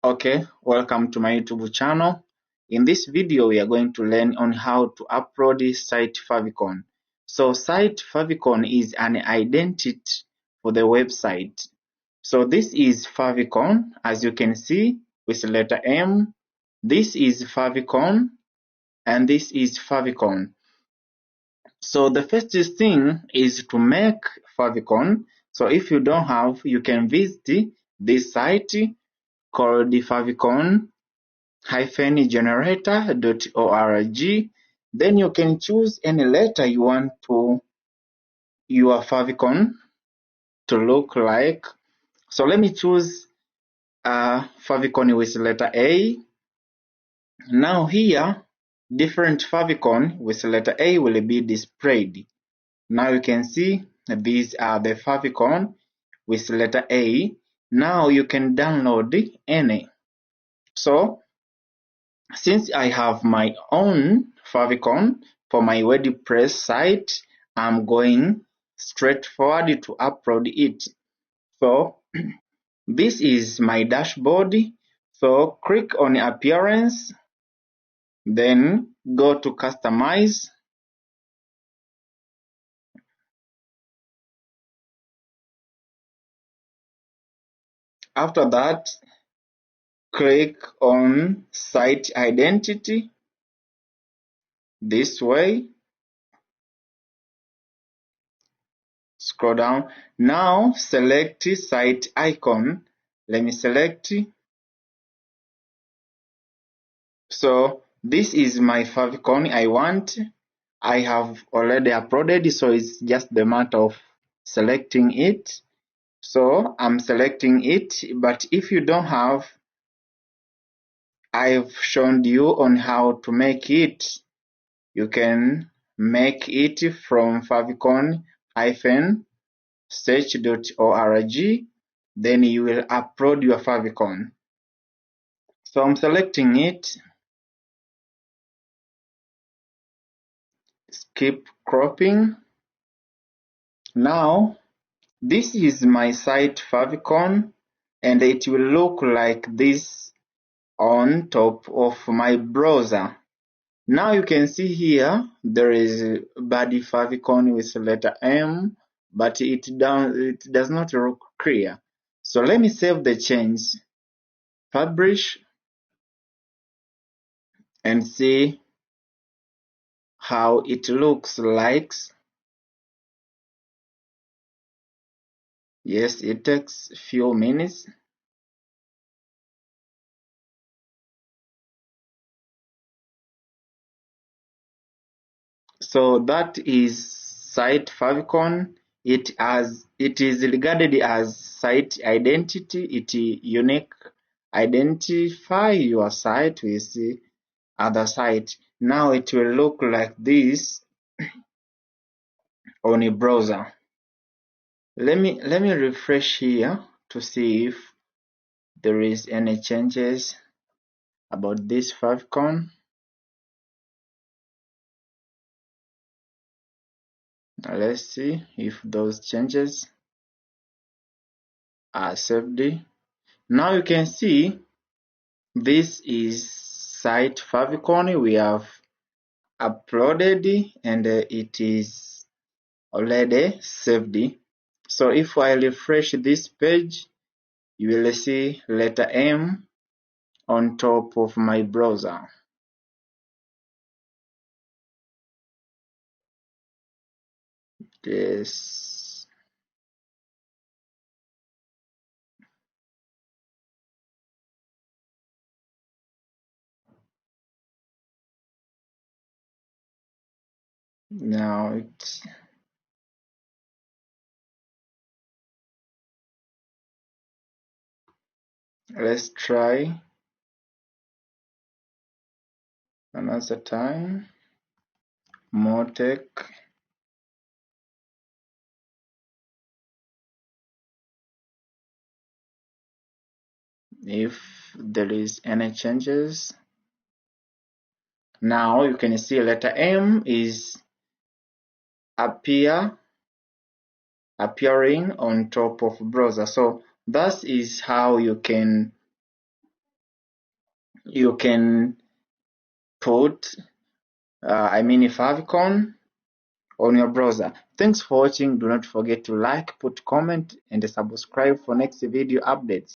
Okay, welcome to my YouTube channel. In this video, we are going to learn on how to upload site Favicon. So site Favicon is an identity for the website. So this is Favicon, as you can see, with the letter M. This is Favicon, and this is Favicon. So the first thing is to make Favicon. So if you don't have, you can visit this site called favicon-generator.org. Then you can choose any letter you want to your favicon to look like. So let me choose favicon with letter A. Now here, different favicon with letter A will be displayed. Now you can see these are the favicon with letter A. Now you can download any. So since I have my own favicon for my WordPress site, I'm going straightforward to upload it. So this is my dashboard. So click on appearance, then go to customize. After that, click on site identity this way. Scroll down. Now select site icon. Let me select. So this is my favicon I want. I have already uploaded, so it's just the matter of selecting it. So I'm selecting it, but if you don't have, I've shown you on how to make it. You can make it from favicon-search.org. Then you will upload your favicon. So I'm selecting it. Skip cropping. Now this is my site favicon, and it will look like this on top of my browser. Now you can see here there is a body favicon with letter M, but it does not look clear. So let me save the change, publish, and see how it looks like. Yes, it takes a few minutes. So that is site favicon. It is regarded as site identity. It unique identify your site with the other site. Now it will look like this on a browser. Let me refresh here to see if there is any changes about this favicon. Let's see if those changes are saved. Now you can see this is site favicon we have uploaded, and it is already saved. So if I refresh this page, you will see letter M on top of my browser. Yes. Now let's try another time. More tech. If there is any changes. Now you can see letter M is appearing on top of browser. So that is how you can you can put a favicon on your browser. Thanks for watching. Do not forget to like, put comment, and subscribe for next video updates.